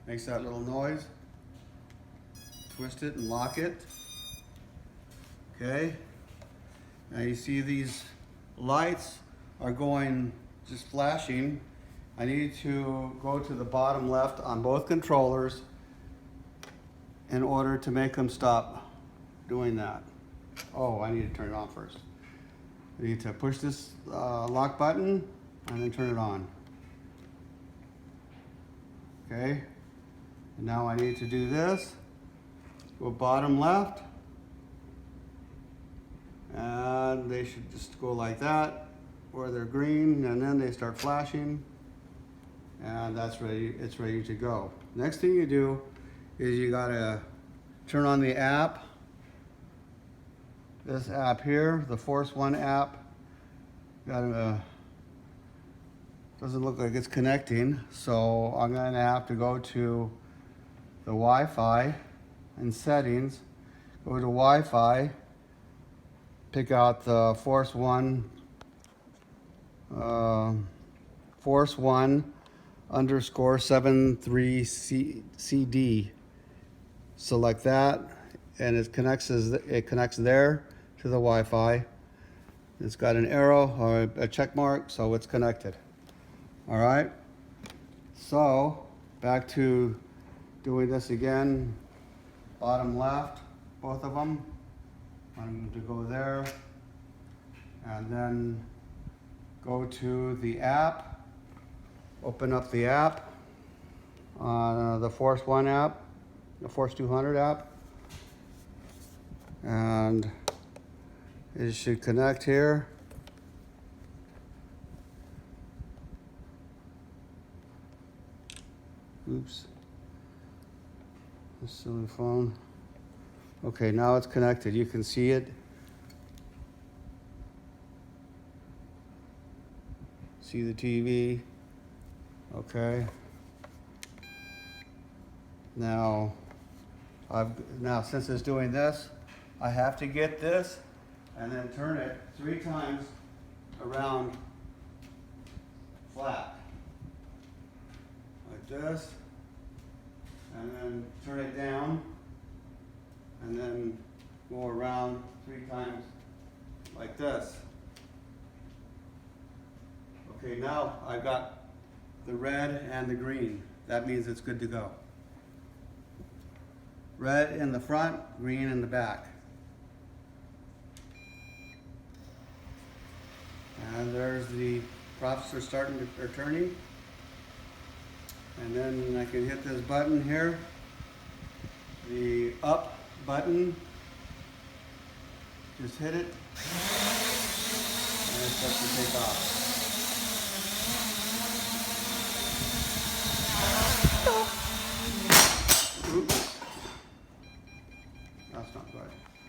Makes that little noise. Twist it and lock it. Okay. Now you see these lights are going, just flashing. I need to go to the bottom left on both controllers in order to make them stop doing that. Oh, I need to turn it on first. I need to push this lock button and then turn it on. Okay. And now I need to do this. Go bottom left. And they should just go like that, where they're green, and then they start flashing. And that's ready, it's ready to go. Next thing you do is you gotta turn on the app. This app here, the Force One app. Doesn't look like it's connecting, so I'm gonna have to go to the Wi-Fi and settings, go to Wi-Fi, pick out the Force One _73 CD. Select that, and it connects there to the Wi-Fi. It's got an arrow or a check mark, so it's connected. All right. So back to doing this again. Bottom left, both of them. I'm going to go there, and then go to the app. Open up the app on the Force One app, the Force 200 app, and it should connect here. Oops, this silly phone. Okay, now it's connected. You can see it. See the TV. Okay. Now since it's doing this, I have to get this and then turn it 3 times around flat. Like this. And then turn it down. And then go around 3 times like this. Okay, now I've got the red and the green. That means it's good to go. Red in the front, green in the back. And there's the processor turning. And then I can hit this button here, the up button. Just hit it, and it starts to take off.